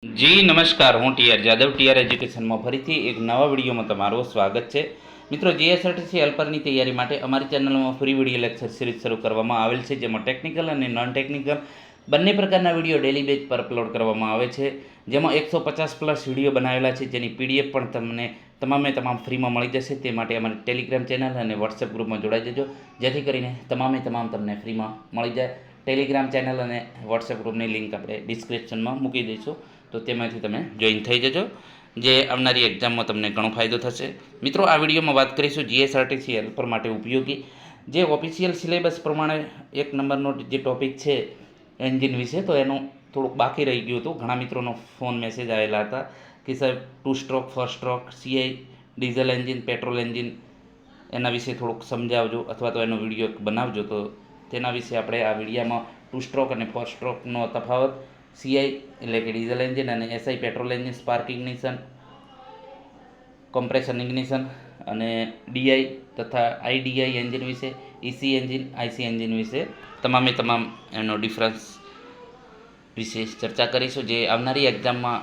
જી નમસ્કાર, હું TR Jadav TR એજ્યુકેશનમાં ફરીથી એક નવા વિડીયોમાં તમારું સ્વાગત છે. મિત્રો, જીએસઆરટીસી હેલ્પરની તૈયારી માટે અમારી ચેનલમાં ફ્રી વિડીયો લેક્ચર સિરીઝ શરૂ કરવામાં આવેલ છે, જેમાં ટેકનિકલ અને નોન ટેકનિકલ બંને પ્રકારના વિડીયો ડેલી બેઝ પર અપલોડ કરવામાં આવે છે. જેમાં 150+ વિડીયો બનાવેલા છે, જેની પીડીએફ પણ તમને તમામ ફ્રીમાં મળી જશે. તે માટે અમારી ટેલિગ્રામ ચેનલ અને વોટ્સએપ ગ્રુપમાં જોડાઈ જજો, જેથી કરીને તમામ તમને ફ્રીમાં મળી જાય. ટેલિગ્રામ ચેનલ અને વોટ્સએપ ગ્રુપની લિંક આપણે ડિસ્ક્રિપ્શનમાં મૂકી દઈશું, તો તેમાંથી તમે જોઈન થઈ જજો, જે આવનારી એક્ઝામમાં તમને ઘણો ફાયદો થશે. મિત્રો, આ વિડીયોમાં વાત કરીશું જીએસઆરટીસી હેલ્પર માટે ઉપયોગી જે ઓફિશિયલ સિલેબસ પ્રમાણે 1 નંબરનો જે ટોપિક છે એન્જિન વિશે, તો એનું થોડુંક બાકી રહી ગયું હતું. ઘણા મિત્રોનો ફોન મેસેજ આવેલા હતા કે સાહેબ 2 stroke 4 stroke CI diesel engine petrol engine એના વિશે થોડુંક સમજાવજો, અથવા તો એનો વિડીયો બનાવજો. તો તેના વિશે આપણે આ વિડીયોમાં 2 સ્ટ્રોક અને 4 સ્ટ્રોકનો તફાવત, સીઆઈ એટલે કે ડીઝલ એન્જિન અને SI petrol engine, spark ignition, compression ignition અને ડીઆઈ તથા આઈડીઆઈ એન્જિન વિશે, ઈસી એન્જિન, આઈસી એન્જિન વિશે તમામ એનો ડિફરન્સ વિશે ચર્ચા કરીશું, જે આવનારી એક્ઝામમાં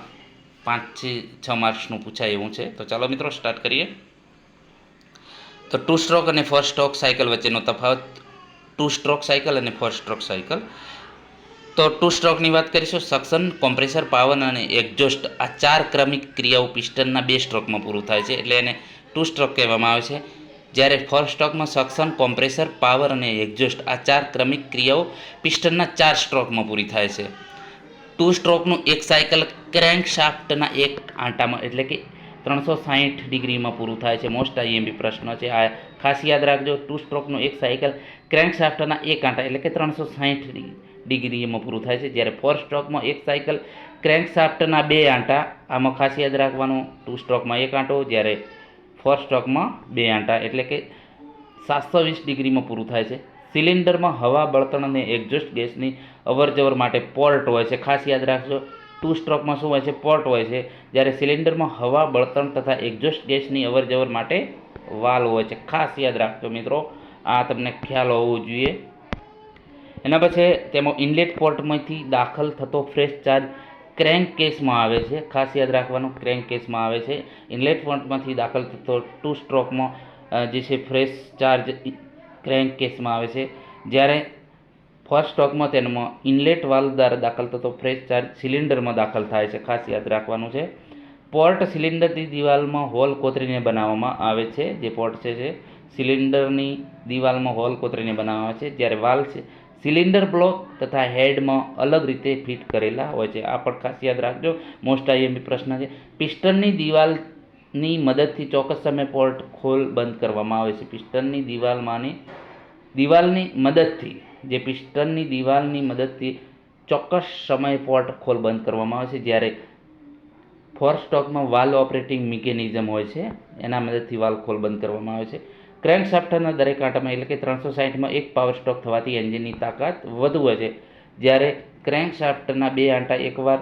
5 થી 6 માર્ક્સનું પૂછાય એવું છે. તો ચાલો મિત્રો, સ્ટાર્ટ કરીએ. તો 2 સ્ટ્રોક અને 4 સ્ટ્રોક સાયકલ વચ્ચેનો તફાવત, 2 સ્ટ્રોક સાયકલ અને 4 સ્ટ્રોક સાયકલ. તો 2 સ્ટ્રોકની વાત કરીશું. સક્શન, કોમ્પ્રેસર, પાવર અને એક્ઝોસ્ટ આ 4 ક્રમિક ક્રિયાઓ પિસ્ટનના 2 સ્ટ્રોકમાં પૂરું થાય છે, એટલે એને 2 સ્ટ્રોક કહેવામાં આવે છે. જ્યારે 4 સ્ટ્રોકમાં સક્શન, કોમ્પ્રેસર, પાવર અને એક્ઝોસ્ટ આ 4 ક્રમિક ક્રિયાઓ પિસ્ટનના 4 સ્ટ્રોકમાં પૂરી થાય છે. 2 સ્ટ્રોકનું એક સાયકલ ક્રેન્ક શાફ્ટના એક આંટામાં એટલે કે 360 ડિગ્રીમાં પૂરું થાય છે. મોસ્ટ આઈએમપી પ્રશ્ન છે, આ ખાસ યાદ રાખજો. 2 સ્ટ્રોકનું એક સાયકલ ક્રેન્ક શાફ્ટના એક આંટા એટલે કે 360 ડિગ્રીમાં પૂરું થાય છે. જ્યારે 4 સ્ટ્રોકમાં એક સાયકલ ક્રેન્ક શાફ્ટના 2 આંટા, આમાં ખાસ યાદ રાખવાનું 2 સ્ટ્રોકમાં એક આંટો, જ્યારે 4 સ્ટ્રોકમાં 2 આંટા એટલે કે 720 ડિગ્રીમાં પૂરું થાય છે. સિલિન્ડરમાં હવા, બળતણ અને એક્ઝોસ્ટ ગેસની અવરજવર માટે પોર્ટ હોય છે. ખાસ યાદ રાખજો, 2 સ્ટ્રોકમાં શું હોય છે? પોર્ટ હોય છે. જ્યારે સિલિન્ડરમાં હવા, બળતણ તથા એક્ઝોસ્ટ ગેસની અવરજવર માટે વાલ્વ હોય છે. ખાસ યાદ રાખજો મિત્રો, આ તમને ખ્યાલ હોવો જોઈએ. એના પછી તેમાં ઇનલેટ પોર્ટમાંથી દાખલ થતો ફ્રેશ ચાર્જ ક્રેન્ક કેસમાં આવે છે. ખાસ યાદ રાખવાનું, ક્રેન્ક કેસમાં આવે છે. ઇનલેટ પોર્ટમાંથી દાખલ થતો 2 સ્ટ્રોકમાં જે છે ફ્રેશ ચાર્જ ક્રેન્ક કેસમાં આવે છે. જ્યારે 4 સ્ટ્રોકમાં તેમાં ઇનલેટ વાલ્વ દ્વારા દાખલ થતો ફ્રેશ ચાર્જ સિલિન્ડરમાં દાખલ થાય છે. ખાસ યાદ રાખવાનું છે. પોર્ટ સિલિન્ડરની દિવાલમાં હોલ કોતરીને બનાવવામાં આવે છે. જે પોર્ટ છે સિલિન્ડરની દિવાલમાં હોલ કોતરીને બનાવવામાં આવે છે. જ્યારે વાલ્વ છે સિલિન્ડર બ્લોક તથા હેડમાં અલગ રીતે ફિટ કરેલા હોય છે. આ પણ ખાસ યાદ રાખજો, મોસ્ટ આઈએમપી પ્રશ્ન છે. પિસ્ટનની દિવાલની મદદથી ચોક્કસ સમય પોર્ટ ખોલ બંધ કરવામાં આવે છે. પિસ્ટનની દિવાલની મદદથી પિસ્ટનની દિવાલની મદદથી ચોક્કસ સમય પોર્ટ ખોલ બંધ કરવામાં આવે છે. જ્યારે 4 સ્ટ્રોકમાં વાલ્વ ઓપરેટિંગ મિકેનિઝમ હોય છે, એના મદદથી વાલ્વ ખોલ બંધ કરવામાં આવે છે. ક્રેન્ક શાફ્ટના દરેક આંટામાં એટલે કે 360માં એક પાવર સ્ટ્રોક થવાથી એન્જિનની તાકાત વધુ હોય છે. જ્યારે ક્રેન્ક શાફ્ટના 2 આંટા એકવાર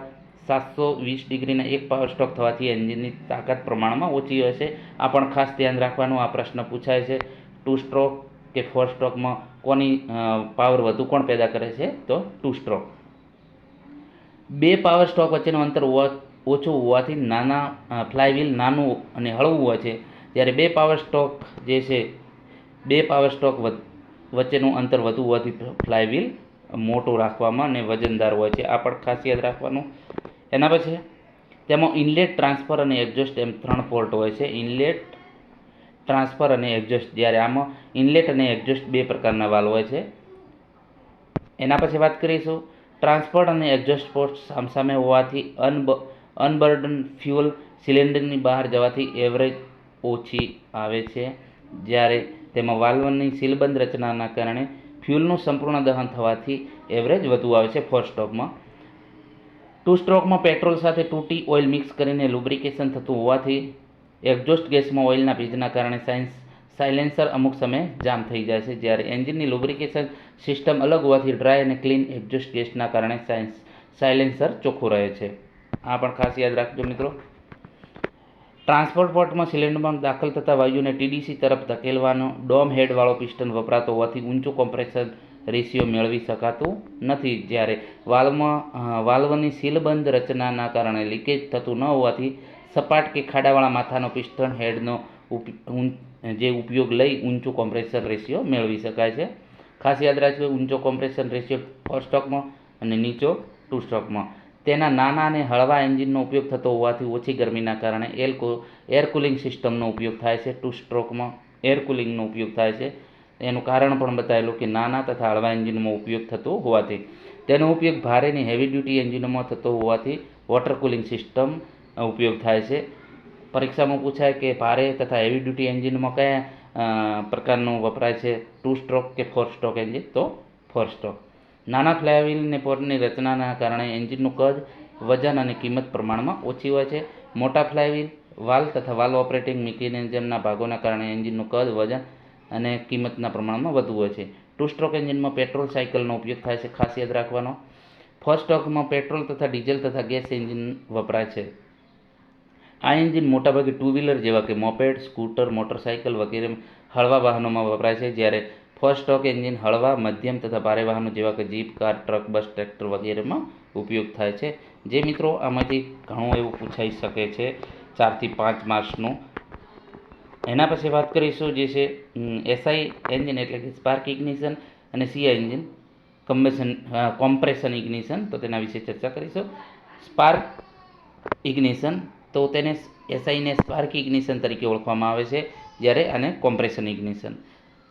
720 ડિગ્રીના એક પાવર સ્ટ્રોક થવાથી એન્જિનની તાકાત પ્રમાણમાં ઓછી હોય છે. આ પણ ખાસ ધ્યાન રાખવાનું. આ પ્રશ્ન પૂછાય છે 2 સ્ટ્રોક કે 4 સ્ટ્રોકમાં કોની પાવર વધુ કોણ પેદા કરે છે? તો 2 સ્ટ્રોક. 2 પાવર સ્ટ્રોક વચ્ચેનું અંતર ઓછું હોવાથી ફ્લાયવ્હીલ નાનું અને હળવું હોય છે. જ્યારે 2 પાવર સ્ટ્રોક વચ્ચેનું અંતર વધુ હોવાથી ફ્લાયવ્હીલ મોટું રાખવામાં અને વજનદાર હોય છે. આ પણ ખાસ યાદ રાખવાનું. એના પછી તેમાં ઇનલેટ, ટ્રાન્સફર અને એક્ઝોસ્ટ એમ 3 પોર્ટ હોય છે. ઇનલેટ, ટ્રાન્સફર અને એક્ઝોસ્ટ. જ્યારે આમાં ઇનલેટ અને એક્ઝોસ્ટ 2 પ્રકારના વાલ્વ હોય છે. એના પછી વાત કરીશું ટ્રાન્સફર અને એક્ઝોસ્ટ પોર્ટ સામસામે હોવાથી અનબર્ડન ફ્યુઅલ સિલિન્ડરની બહાર જવાથી એવરેજ ઓછી આવે છે. જ્યારે તેમાં વાલ્વની સીલબંધ રચનાના કારણે ફ્યુઅલનું સંપૂર્ણ દહન થવાથી એવરેજ વધુ આવે છે. 4 સ્ટ્રોકમાં 2 સ્ટ્રોકમાં પેટ્રોલ સાથે તૂટી ઓઇલ મિક્સ કરીને લુબ્રિકેશન થતું હોવાથી એક્ઝોસ્ટ ગેસમાં ઓઇલના ભેજના કારણે સાયલેન્સર અમુક સમય જામ થઈ જાય છે. જ્યારે એન્જિનની લુબ્રિકેશન સિસ્ટમ અલગ હોવાથી ડ્રાય અને ક્લીન એક્ઝોસ્ટ ગેસના કારણે સાયલેન્સર ચોખ્ખું રહે છે. આ પણ ખાસ યાદ રાખજો મિત્રો. ટ્રાન્સપોર્ટ પોર્ટમાં સિલિન્ડરમાં દાખલ થતા વાયુને ટીડીસી તરફ ધકેલવાનો ડોમ હેડવાળો પિસ્ટન વપરાતો હોવાથી ઊંચું રેશિયો મેળવી શકાતું નથી. જ્યારે વાલ્વની સીલબંધ રચનાના કારણે લીકેજ થતું ન હોવાથી સપાટ કે ખાડાવાળા માથાનો પિસ્ટન હેડનો જે ઉપયોગ લઈ ઊંચો કોમ્પ્રેશન રેશિયો મેળવી શકાય છે. ખાસ યાદ રાખજો, ઊંચો કોમ્પ્રેશન રેશિયો 4 સ્ટ્રોકમાં અને નીચો 2 સ્ટ્રોકમાં. તેના નાના અને હળવા એન્જિનનો ઉપયોગ થતો હોવાથી ઓછી ગરમીના કારણે એર કુલિંગ સિસ્ટમનો ઉપયોગ થાય છે. 2 સ્ટ્રોકમાં એર કુલિંગનો ઉપયોગ થાય છે. એનું કારણ પણ બતાવેલું કે નાના તથા હળવા એન્જિનમાં ઉપયોગ થતો હોવાથી. તેનો ઉપયોગ ભારે અને હેવી ડ્યુટી એન્જિનોમાં થતો હોવાથી વોટર કુલિંગ સિસ્ટમ ઉપયોગ થાય છે. પરીક્ષામાં પૂછાય કે ભારે તથા હેવી ડ્યુટી એન્જિનમાં કયા પ્રકારનું વપરાય છે, 2 સ્ટ્રોક કે 4 સ્ટ્રોક એન્જિન? તો 4 સ્ટ્રોક. નાના ફ્લાયવ્હીલ અને પોરની રચનાના કારણે એન્જિનનું કદ, વજન અને કિંમત પ્રમાણમાં ઓછી હોય છે. મોટા ફ્લાયવ્હીલ, વાલ્વ તથા વાલ્વ ઓપરેટિંગ મિકેનિઝમના ભાગોના કારણે એન્જિનનું કદ, વજન અને કિંમતના પ્રમાણમાં વધુ હોય છે. 2 સ્ટ્રોક એન્જિનમાં પેટ્રોલ સાયકલનો ઉપયોગ થાય છે, ખાસ યાદ રાખવાનો. 4 સ્ટ્રોકમાં પેટ્રોલ તથા ડીઝલ તથા ગેસ એન્જિન વપરાય છે. આ એન્જિન મોટાભાગે 2 વ્હીલર જેવા કે મોપેડ, સ્કૂટર, મોટરસાયકલ વગેરે હળવા વાહનોમાં વપરાય છે. જ્યારે 4 સ્ટ્રોક એન્જિન હળવા, મધ્યમ તથા ભારે વાહનો જેવા કે જીપ, કાર, ટ્રક, બસ, ટ્રેક્ટર વગેરેમાં ઉપયોગ થાય છે. જે મિત્રો આમાંથી ઘણું એવું પૂછાઈ શકે છે 4 થી 5 માર્ક્સનું. એના પછી વાત કરીશું જે છે એસઆઈ એન્જિન એટલે કે સ્પાર્ક ઇગ્નિશન અને સીઆઈ એન્જિન કોમ્પ્રેશન ઇગ્નિશન, તો તેના વિશે ચર્ચા કરીશું. સ્પાર્ક ઇગ્નિશન, તો તેને એસઆઈને સ્પાર્ક ઇગ્નિશન તરીકે ઓળખવામાં આવે છે, જ્યારે આને કોમ્પ્રેશન ઇગ્નિશન.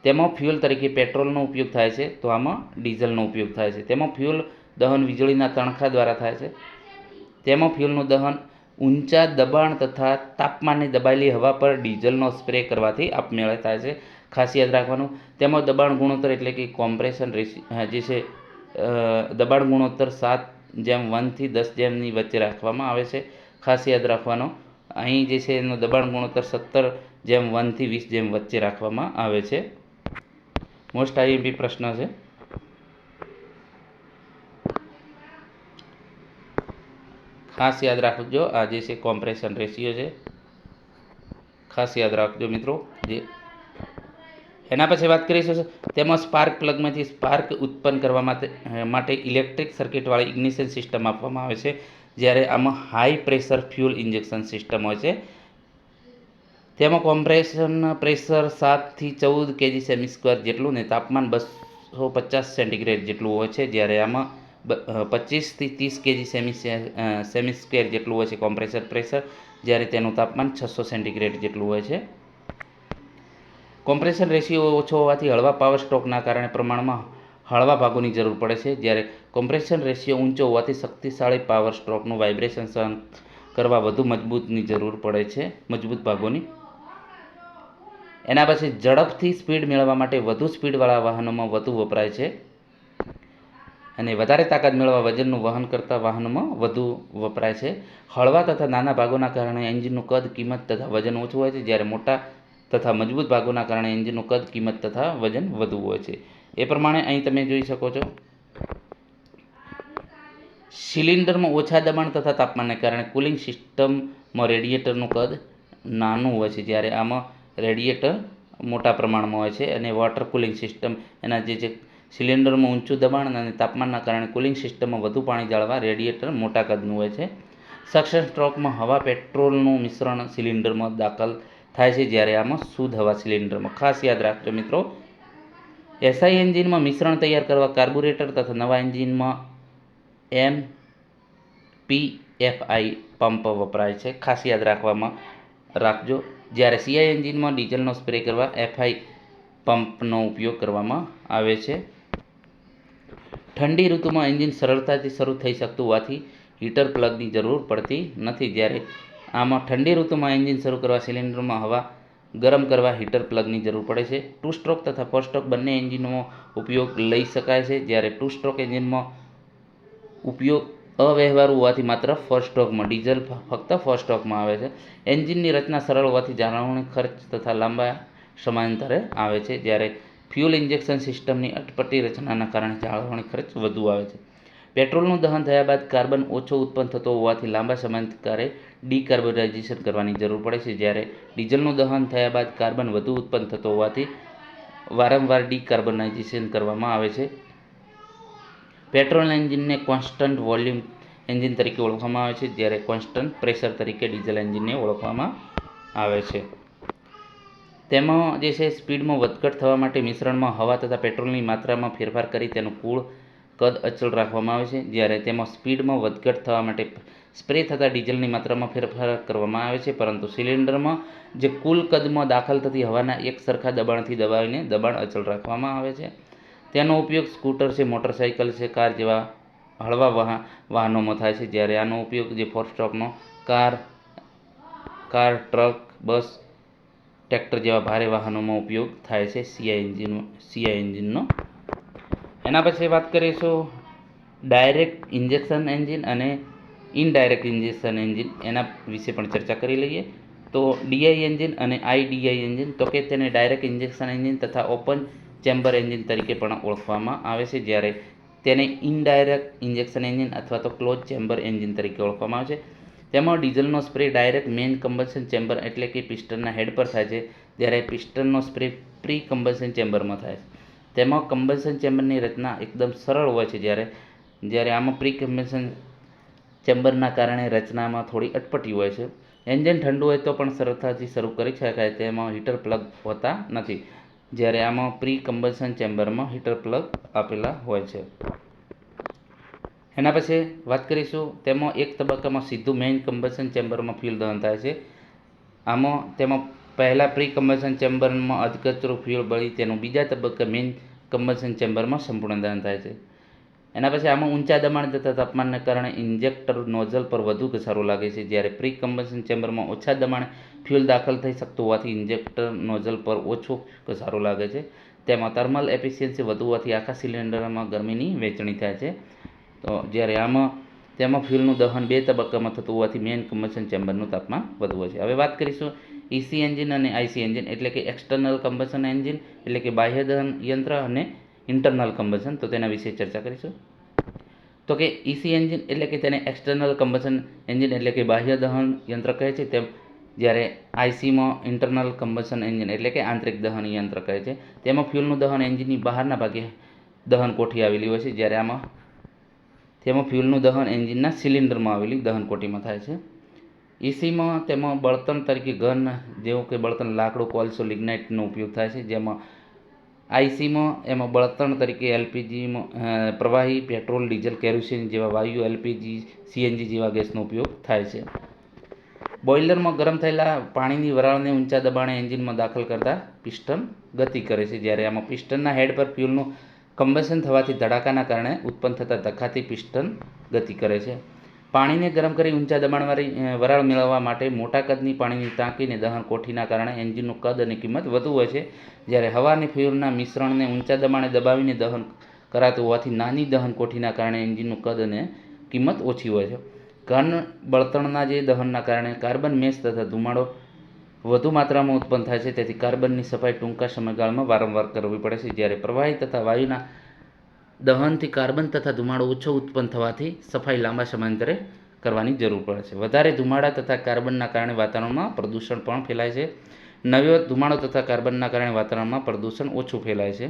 તેમાં ફ્યુઅલ તરીકે પેટ્રોલનો ઉપયોગ થાય છે, તો આમાં ડીઝલનો ઉપયોગ થાય છે. તેમાં ફ્યુઅલ દહન વીજળીના તણખા દ્વારા થાય છે. તેમાં ફ્યુઅલનું દહન ઊંચા દબાણ તથા તાપમાને દબાયેલી હવા પર ડીઝલનો સ્પ્રે કરવાથી આપમેળે થાય છે, ખાસ યાદ રાખવાનું. તેમાં દબાણ ગુણોત્તર એટલે કે કોમ્પ્રેશન રેશિયો જે છે દબાણ ગુણોત્તર 7:1 થી 10:ની વચ્ચે રાખવામાં આવે છે, ખાસ યાદ રાખવાનો. અહીં જે છે એનો દબાણ ગુણોત્તર 17:1 થી 20 વચ્ચે રાખવામાં આવે છે. મોસ્ટ આઈએમપી પ્રશ્ન છે. ખાસ યાદ રાખજો, આ જે છે કોમ્પ્રેશન રેશિયો છે, ખાસ યાદ રાખજો મિત્રો. એના પછી વાત કરીશું તેમાં સ્પાર્ક પ્લગમાંથી સ્પાર્ક ઉત્પન્ન કરવા માટે ઇલેક્ટ્રિક સર્કિટવાળી ઇગ્નિશન સિસ્ટમ આપવામાં આવે છે, જ્યારે આમાં high pressure fuel injection system હોય છે. તેમાં કોમ્પ્રેશન પ્રેશર 7 થી 14 kg સેમી સ્ક્વેર જેટલું ને તાપમાન 250 સેન્ટીગ્રેડ જેટલું હોય છે, જ્યારે આમાં 25 થી 30 kg સેમી સ્ક્વેર જેટલું હોય છે કોમ્પ્રેસર પ્રેશર, જ્યારે તેનું તાપમાન 600 સેન્ટીગ્રેડ જેટલું હોય છે. કોમ્પ્રેશન રેશિયો ઓછો હોવાથી હળવા પાવર સ્ટ્રોકના કારણે પ્રમાણમાં હળવા ભાગોની જરૂર પડે છે, જ્યારે કોમ્પ્રેશન રેશિયો ઊંચો હોવાથી શક્તિશાળી પાવર સ્ટ્રોકનું વાઇબ્રેશન સહન કરવા વધુ મજબૂતની જરૂર પડે છે, મજબૂત ભાગોની. એના પછી ઝડપથી સ્પીડ મેળવવા માટે વધુ સ્પીડવાળા વાહનોમાં વધુ વપરાય છે, અને વધારે તાકાત મેળવવા વજનનું વહન કરતા વાહનોમાં વધુ વપરાય છે. હળવા તથા નાના ભાગોના કારણે એન્જિનનું કદ, કિંમત તથા વજન ઓછું હોય છે, જ્યારે મોટા તથા મજબૂત ભાગોના કારણે એન્જિનનું કદ, કિંમત તથા વજન વધુ હોય છે. એ પ્રમાણે અહીં તમે જોઈ શકો છો સિલિન્ડરમાં ઓછા દબાણ તથા તાપમાનને કારણે કુલિંગ સિસ્ટમમાં રેડિએટરનું કદ નાનું હોય છે, જ્યારે આમાં રેડિએટર મોટા પ્રમાણમાં હોય છે. અને વોટર કુલિંગ સિસ્ટમ એના જે છે સિલિન્ડરમાં ઊંચું દબાણ અને તાપમાનના કારણે કુલિંગ સિસ્ટમમાં વધુ પાણી જાળવા રેડિએટર મોટા કદનું હોય છે. સક્શન સ્ટ્રોકમાં હવા પેટ્રોલનું મિશ્રણ સિલિન્ડરમાં દાખલ થાય છે, જ્યારે આમાં શુદ્ધ હવા સિલિન્ડરમાં. ખાસ યાદ રાખજો મિત્રો, એસઆઈ એન્જિનમાં મિશ્રણ તૈયાર કરવા કાર્બોરેટર તથા નવા એન્જિનમાં MPFI પંપ વપરાય છે, ખાસ યાદ રાખજો. જ્યારે સીઆઈ એન્જિનમાં ડીઝલનો સ્પ્રે કરવા FI પંપનો ઉપયોગ કરવામાં આવે છે. ઠંડી ઋતુમાં એન્જિન સરળતાથી શરૂ થઈ શકતું હોવાથી હીટર પ્લગની જરૂર પડતી નથી, જ્યારે આમાં ઠંડી ઋતુમાં એન્જિન શરૂ કરવા સિલિન્ડરમાં હવા ગરમ કરવા હીટર પ્લગની જરૂર પડે છે. 2 સ્ટ્રોક તથા 4 સ્ટ્રોક બંને એન્જિનોમાં ઉપયોગ લઈ શકાય છે, જ્યારે 2 સ્ટ્રોક એન્જિનમાં ઉપયોગ અવ્યવહારુ હોવાથી માત્ર 4 સ્ટ્રોકમાં, ડીઝલ ફક્ત 4 સ્ટ્રોકમાં આવે છે. એન્જિનની રચના સરળ હોવાથી જાળવણી ખર્ચ તથા લાંબા સમયાંતરે આવે છે, જ્યારે ફ્યુઅલ ઇન્જેક્શન સિસ્ટમની અટપટી રચનાના કારણે જાળવણી ખર્ચ વધુ આવે છે. પેટ્રોલનું દહન થયા બાદ કાર્બન ઓછો ઉત્પન્ન થતો હોવાથી લાંબા સમયાંતરે ડીકાર્બોનાઇઝેશન કરવાની જરૂર પડે છે, જ્યારે ડીઝલનું દહન થયા બાદ કાર્બન વધુ ઉત્પન્ન થતો હોવાથી વારંવાર ડીકાર્બોનાઇઝેશન કરવામાં આવે છે. પેટ્રોલ એન્જિનને કોન્સ્ટન્ટ વોલ્યુમ એન્જિન તરીકે ઓળખવામાં આવે છે, જ્યારે કોન્સ્ટન્ટ પ્રેશર તરીકે ડીઝલ એન્જિનને ઓળખવામાં આવે છે. તેમાં જે છે સ્પીડમાં વધઘટ થવા માટે મિશ્રણમાં હવા તથા પેટ્રોલની માત્રામાં ફેરફાર કરી તેનું કુલ કદ અચળ રાખવામાં આવે છે, જ્યારે તેમાં સ્પીડમાં વધઘટ થવા માટે સ્પ્રે થતા ડીઝલની માત્રામાં ફેરફાર કરવામાં આવે છે, પરંતુ સિલિન્ડરમાં જે કુલ કદમાં દાખલ થતી હવાના એક સરખા દબાણથી દબાવીને દબાણ અચળ રાખવામાં આવે છે. તેનો ઉપયોગ સ્કૂટર છે, મોટરસાઇકલ છે, કાર જેવા હળવા વાહનોમાં થાય છે, જ્યારે આનો ઉપયોગ જે 4 સ્ટ્રોકનો કાર, ટ્રક, બસ, ટ્રેક્ટર જેવા ભારે વાહનોમાં ઉપયોગ થાય છે સીઆઈ એન્જિનનો. એના પછી વાત કરીશું ડાયરેક્ટ ઇન્જેક્શન એન્જિન અને ઇનડાયરેક્ટ ઇન્જેક્શન એન્જિન, એના વિશે પણ ચર્ચા કરી લઈએ. તો ડીઆઈ એન્જિન અને આઈડીઆઈ એન્જિન, તો કે તેને ડાયરેક્ટ ઇન્જેક્શન એન્જિન તથા ઓપન ચેમ્બર એન્જિન તરીકે પણ ઓળખવામાં આવે છે, જ્યારે તેને ઇનડાયરેક્ટ ઇન્જેક્શન એન્જિન અથવા તો ક્લોઝ ચેમ્બર એન્જિન તરીકે ઓળખવામાં આવે છે. તેમાં ડીઝલનો spray direct main combustion chamber એટલે કે પિસ્ટનના હેડ પર થાય છે, જ્યારે પિસ્ટનનો સ્પ્રે પ્રી કમ્બશન ચેમ્બરમાં થાય છે. તેમાં કમ્બશન ચેમ્બરની રચના એકદમ સરળ હોય છે, જ્યારે આમાં પ્રી કમ્બશન ચેમ્બરના કારણે રચનામાં થોડી અટપટી હોય છે. એન્જિન ઠંડુ હોય તો પણ સરળતાથી શરૂ કરી શકાય, તેમાં હીટર પ્લગ હોતા નથી, જ્યારે આમાં પ્રી કમ્બશન ચેમ્બરમાં હીટર પ્લગ આપેલા હોય છે. એના પછી વાત કરીશું તેમાં એક તબક્કામાં સીધું મેઇન કમ્બશન ચેમ્બરમાં ફ્યુઅલ દહન થાય છે. તેમાં પહેલા પ્રી કમ્બશન ચેમ્બરમાં અધકચરું ફ્યુઅલ બળી તેનું બીજા તબક્કે મેઇન કમ્બશન ચેમ્બરમાં સંપૂર્ણ દહન થાય છે. એના પછી આમાં ઊંચા દબાણ તથા તાપમાનને કારણે ઇન્જેક્ટર નોઝલ પર વધુ ઘસારો લાગે છે, જ્યારે પ્રી કમ્બશન ચેમ્બરમાં ઓછા દબાણે ફ્યુઅલ દાખલ થઈ શકતું હોવાથી ઇન્જેક્ટર નોઝલ પર ઓછો ઘસારો લાગે છે. તેમાં થર્મલ એફિશિયન્સી વધુ હોવાથી આખા સિલિન્ડરમાં ગરમીની વહેંચણી થાય છે. તો જ્યારે તેમાં ફ્યુઅલનું દહન 2 તબક્કામાં થતું હોવાથી મેઇન કમ્બશન ચેમ્બરનું તાપમાન વધુ હોય છે. હવે વાત કરીશું ઈસી એન્જિન અને આઈસી એન્જિન, એટલે કે એક્સટર્નલ કમ્બશન એન્જિન એટલે કે બાહ્ય દહન યંત્ર અને ઇન્ટરનલ કમ્બશન, તો તેના વિશે ચર્ચા કરીશું. તો કે ઈસી એન્જિન એટલે કે તેને એક્સટર્નલ કમ્બશન એન્જિન એટલે કે બાહ્ય દહન યંત્ર કહે છે, જ્યારે આઈસીમાં ઇન્ટરનલ કમ્બશન એન્જિન એટલે કે આંતરિક દહન યંત્ર કહે છે. તેમાં ફ્યુઅલનું દહન એન્જિનની બહારના ભાગે દહન કોઠી આવેલી હોય છે, જ્યારે તેમાં ફ્યુઅલનું દહન એન્જિનના સિલિન્ડરમાં આવેલી દહન કોઠીમાં થાય છે. ઈસીમાં તેમાં બળતણ તરીકે ઘન જેવું કે બળતણ લાકડું, કોલસો, લિગ્નાઇટનો ઉપયોગ થાય છે, જેમાં આઈસીમાં બળતણ તરીકે એલપીજીમાં પ્રવાહી પેટ્રોલ, ડીઝલ, કેરોસીન જેવા વાયુ, એલપીજી, સીએનજી જેવા ગેસનો ઉપયોગ થાય છે. બોઇલરમાં ગરમ થયેલા પાણીની વરાળને ઊંચા દબાણે એન્જિનમાં દાખલ કરતા પિસ્ટન ગતિ કરે છે, જ્યારે આમાં પિસ્ટનના હેડ પર ફ્યુઅલનું કમ્બશન થવાથી ધડાકાના કારણે ઉત્પન્ન થતા ધક્કાથી પિસ્ટન ગતિ કરે છે. પાણીને ગરમ કરી ઊંચા દબાણવાળી વરાળ મેળવવા માટે મોટા કદની પાણીની ટાંકીને દહન કોઠીના કારણે એન્જિનનું કદ અને કિંમત વધુ હોય છે, જ્યારે હવા અને ફ્યુઅલના મિશ્રણને ઊંચા દબાણે દબાવીને દહન કરાતું હોવાથી નાની દહન કોઠીના કારણે એન્જિનનું કદ અને કિંમત ઓછી હોય છે. ઘન બળતણના દહનના કારણે કાર્બન મેસ તથા ધુમાડો વધુ માત્રામાં ઉત્પન્ન થાય છે, તેથી કાર્બનની સફાઈ ટૂંકા સમયગાળામાં વારંવાર કરવી પડે છે, જ્યારે પ્રવાહી તથા વાયુના દહનથી કાર્બન તથા ધુમાડો ઓછો ઉત્પન્ન થવાથી સફાઈ લાંબા સમયાંતરે કરવાની જરૂર પડે છે. વધારે ધુમાડા તથા કાર્બનના કારણે વાતાવરણમાં પ્રદૂષણ પણ ફેલાય છે. નવો ધુમાડો તથા કાર્બનના કારણે વાતાવરણમાં પ્રદૂષણ ઓછું ફેલાય છે.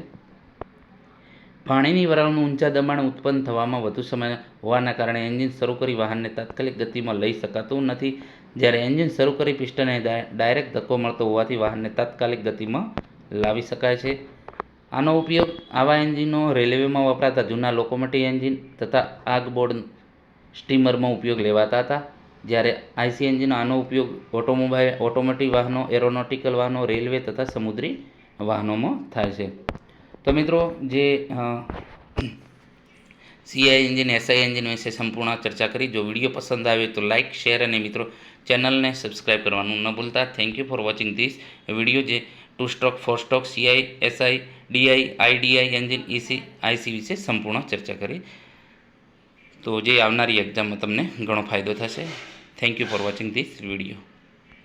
પાણીની વરાળનું ઊંચા દબાણે ઉત્પન્ન થવામાં વધુ સમય હોવાના કારણે એન્જિન શરૂ કરી વાહનને તાત્કાલિક ગતિમાં લઈ શકાતું નથી, જ્યારે એન્જિન શરૂ કરી પિસ્ટનને ડાયરેક્ટ ધક્કો મળતો હોવાથી વાહનને તાત્કાલિક ગતિમાં લાવી શકાય છે. આનો ઉપયોગ આવા એન્જિનો રેલવેમાં વપરાતા જૂના લોકોમોટિવ એન્જિન તથા આગબોર્ડ સ્ટીમરમાં ઉપયોગ લેવાતા હતા, જ્યારે આઈસી એન્જિન આનો ઉપયોગ ઓટોમોટિવ વાહનો, એરોનોટિકલ વાહનો, રેલવે તથા સમુદ્રી વાહનોમાં થાય છે. તો મિત્રો, જે સીઆઈ એન્જિન, એસઆઈ એન્જિન વિશે સંપૂર્ણ ચર્ચા કરી. જો વિડીયો પસંદ આવે તો લાઇક, શેર અને મિત્રો ચેનલને સબસ્ક્રાઈબ કરવાનું ન ભૂલતા. Thank you for watching this video. જે 2 stroke, 4 stroke, CI, SI, DI, IDI engine, EC, IC વિશે સંપૂર્ણ ચર્ચા કરી. તો જે આવનારી એક્ઝામમાં તમને ઘણો ફાયદો થશે. Thank you for watching this video.